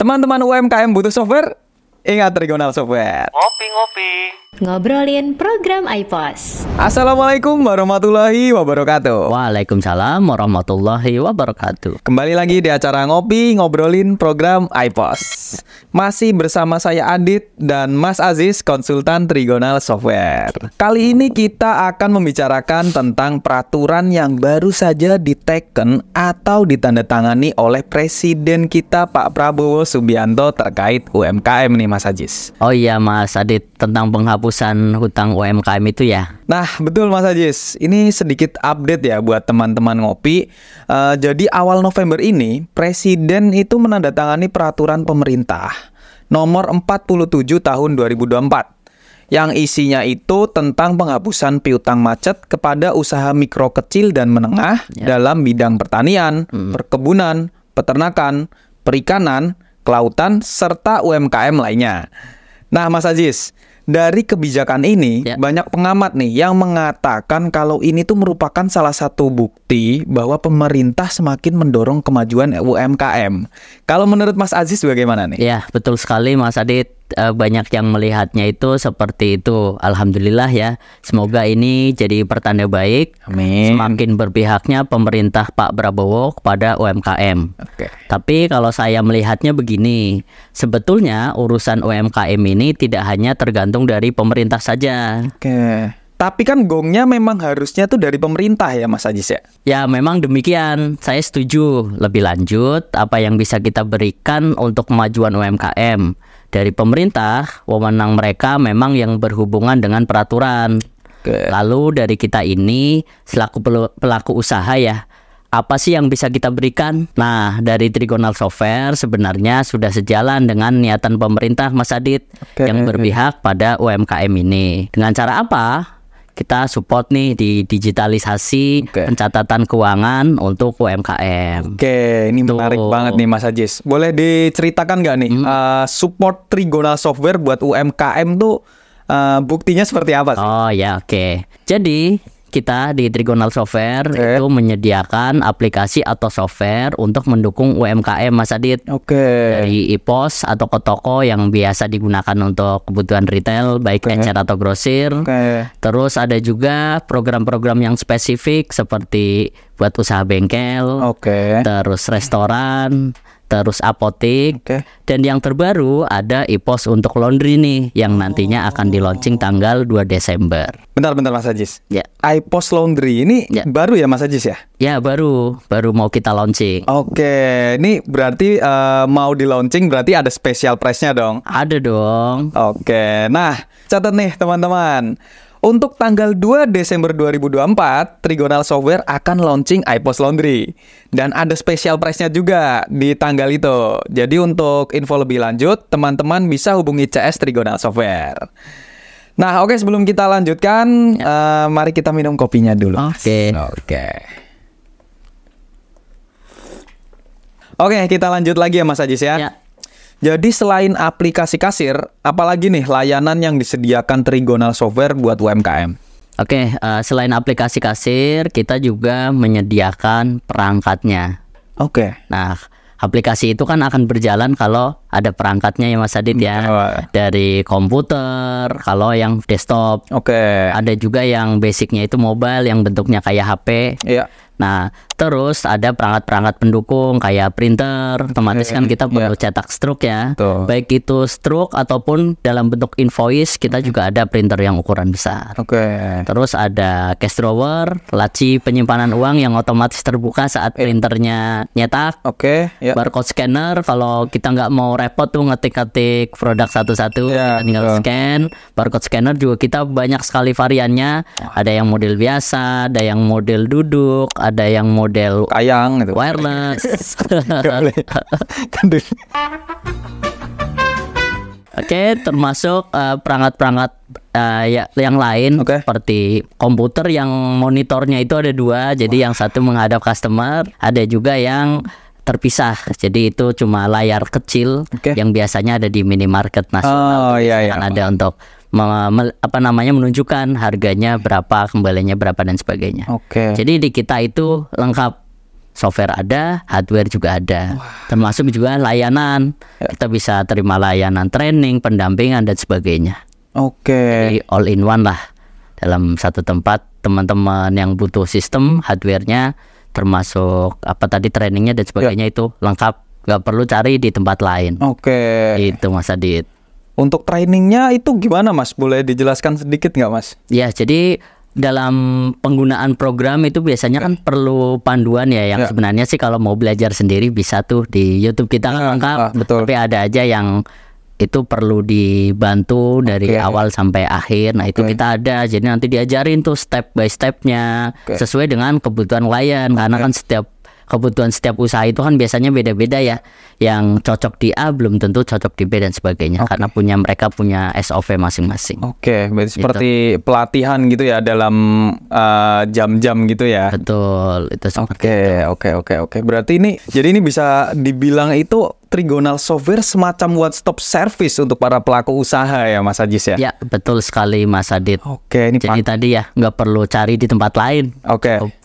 Teman-teman UMKM butuh software? Ingat Trigonal Software. Ngopi-ngopi. Ngobrolin program iPos. Assalamualaikum warahmatullahi wabarakatuh. Waalaikumsalam warahmatullahi wabarakatuh. Kembali lagi di acara Ngopi Ngobrolin program iPos. Masih bersama saya Adit dan Mas Aziz, konsultan Trigonal Software. Kali ini kita akan membicarakan tentang peraturan yang baru saja diteken atau ditandatangani oleh Presiden kita Pak Prabowo Subianto terkait UMKM nih Mas Aziz. Oh iya Mas Adit, tentang penghapusan hutang UMKM itu ya. Nah betul Mas Aziz, ini sedikit update ya buat teman-teman ngopi. Jadi awal November ini Presiden itu menandatangani peraturan pemerintah nomor 47 tahun 2024 yang isinya itu tentang penghapusan piutang macet kepada usaha mikro kecil dan menengah dalam bidang pertanian, perkebunan, peternakan, perikanan, kelautan, serta UMKM lainnya. Nah Mas Aziz, dari kebijakan ini banyak pengamat nih yang mengatakan kalau ini tuh merupakan salah satu bukti bahwa pemerintah semakin mendorong kemajuan UMKM. Kalau menurut Mas Aziz bagaimana nih? Ya betul sekali Mas Adit. Banyak yang melihatnya itu seperti itu. Alhamdulillah ya. Semoga ini jadi pertanda baik. Amin. Semakin berpihaknya pemerintah Pak Prabowo kepada UMKM. Tapi kalau saya melihatnya begini, sebetulnya urusan UMKM ini tidak hanya tergantung dari pemerintah saja. Tapi kan gongnya memang harusnya tuh dari pemerintah ya Mas Aziz ya? Ya memang demikian, saya setuju. Lebih lanjut, apa yang bisa kita berikan untuk kemajuan UMKM dari pemerintah, wewenang mereka memang yang berhubungan dengan peraturan. Lalu dari kita ini selaku pelaku usaha ya, apa sih yang bisa kita berikan? Nah, dari Trigonal Software sebenarnya sudah sejalan dengan niatan pemerintah Mas Adit yang berpihak pada UMKM ini. Dengan cara apa? Kita support nih di digitalisasi pencatatan keuangan untuk UMKM. Ini menarik banget nih Mas Aziz. Boleh diceritakan nggak nih support Trigonal Software buat UMKM tuh buktinya seperti apa sih? Oh ya Jadi kita di Trigonal Software itu menyediakan aplikasi atau software untuk mendukung UMKM Mas Adit. Dari e-pos atau toko yang biasa digunakan untuk kebutuhan retail, baik encer atau grosir. Terus ada juga program-program yang spesifik seperti buat usaha bengkel, terus restoran, terus apotek, dan yang terbaru ada e-pos untuk laundry nih yang nantinya akan di launching tanggal 2 Desember. Bentar Mas Aziz. Ya. iPos laundry ini baru ya Mas Aziz ya? Ya baru mau kita launching. Ini berarti mau di launching berarti ada special price-nya dong? Ada dong. Nah catat nih teman-teman. Untuk tanggal 2 Desember 2024, Trigonal Software akan launching iPos Laundry. Dan ada special price-nya juga di tanggal itu. Jadi untuk info lebih lanjut, teman-teman bisa hubungi CS Trigonal Software. Nah sebelum kita lanjutkan, mari kita minum kopinya dulu. Kita lanjut lagi ya Mas Aziz ya. Jadi selain aplikasi kasir, apalagi nih layanan yang disediakan Trigonal Software buat UMKM? Selain aplikasi kasir, kita juga menyediakan perangkatnya. Nah, aplikasi itu kan akan berjalan kalau ada perangkatnya ya Mas Adit ya. Dari komputer, kalau yang desktop. Ada juga yang basicnya itu mobile, yang bentuknya kayak HP. Nah, terus ada perangkat-perangkat pendukung kayak printer. Otomatis kan kita perlu cetak struk ya. Baik itu struk ataupun dalam bentuk invoice, kita juga ada printer yang ukuran besar. Terus ada cash drawer, laci penyimpanan uang yang otomatis terbuka saat printernya nyetak. Barcode scanner, kalau kita nggak mau repot tuh ngetik-ngetik produk satu-satu, kita tinggal scan. Barcode scanner juga kita banyak sekali variannya. Ada yang model biasa, ada yang model duduk, ada yang model kayang gitu, wireless. Termasuk perangkat-perangkat yang lain seperti komputer yang monitornya itu ada 2. Jadi yang satu menghadap customer, ada juga yang terpisah. Jadi itu cuma layar kecil yang biasanya ada di minimarket nasional. Ada untuk menunjukkan harganya berapa, kembalinya berapa dan sebagainya. Jadi di kita itu lengkap software ada, hardware juga ada. Termasuk juga layanan. Kita bisa terima layanan training, pendampingan dan sebagainya. Jadi all in one lah. Dalam satu tempat, teman-teman yang butuh sistem, hardware-nya, termasuk apa tadi trainingnya dan sebagainya itu lengkap. Gak perlu cari di tempat lain. Itu Mas Adit. Untuk trainingnya itu gimana Mas? Boleh dijelaskan sedikit nggak Mas? Ya, jadi dalam penggunaan program itu biasanya kan perlu panduan ya. Yang sebenarnya sih kalau mau belajar sendiri bisa tuh di YouTube kita kan lengkap. Tapi ada aja yang itu perlu dibantu dari awal sampai akhir. Nah itu kita ada. Jadi nanti diajarin tuh step by stepnya sesuai dengan kebutuhan klien. Karena kan kebutuhan setiap usaha itu kan biasanya beda-beda ya. Yang cocok di A belum tentu cocok di B dan sebagainya. Karena mereka punya SOP masing-masing. Berarti seperti pelatihan gitu ya dalam jam-jam gitu ya. Betul, itu seperti Oke. Berarti ini bisa dibilang itu Trigonal Software semacam one-stop service untuk para pelaku usaha ya Mas Ajis ya? Ya betul sekali Mas Adit. Ini jadi tadi ya nggak perlu cari di tempat lain.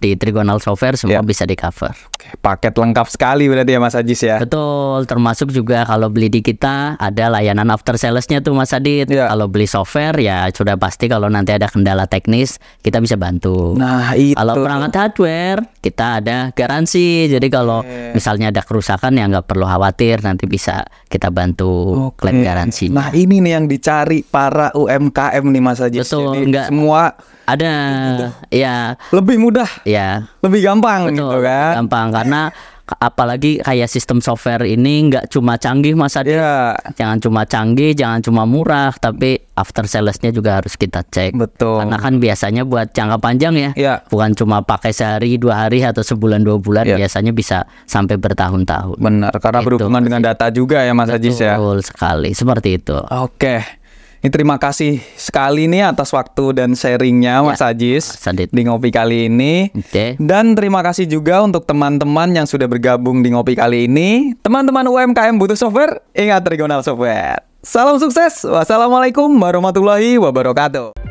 Di Trigonal Software semua bisa di cover. Paket lengkap sekali berarti ya Mas Ajis ya? Betul, termasuk juga kalau beli di kita ada layanan after sales-nya tuh Mas Adit. Kalau beli software ya sudah pasti kalau nanti ada kendala teknis kita bisa bantu. Nah itu. Kalau perangkat hardware kita ada garansi. Jadi kalau misalnya ada kerusakan ya nggak perlu khawatir. Nanti bisa kita bantu klaim garansinya. Nah ini nih yang dicari para UMKM nih Mas Ajis. Betul, jadi semua ada ya lebih mudah ya, lebih gampang. Betul, gitu kan gampang karena apalagi kayak sistem software ini nggak cuma canggih Mas Adit. Jangan cuma canggih, jangan cuma murah, tapi after salesnya juga harus kita cek. Betul. Karena kan biasanya buat jangka panjang ya. Bukan cuma pakai sehari, 2 hari atau sebulan 2 bulan. Biasanya bisa sampai bertahun-tahun. Benar, karena berhubungan dengan data juga ya Mas Ajis ya. Betul sekali, seperti itu. Ini terima kasih sekali nih atas waktu dan sharingnya Mas Ajis di Ngopi kali ini. Dan terima kasih juga untuk teman-teman yang sudah bergabung di Ngopi kali ini. Teman-teman UMKM butuh software, ingat Trigonal Software. Salam sukses. Wassalamualaikum warahmatullahi wabarakatuh.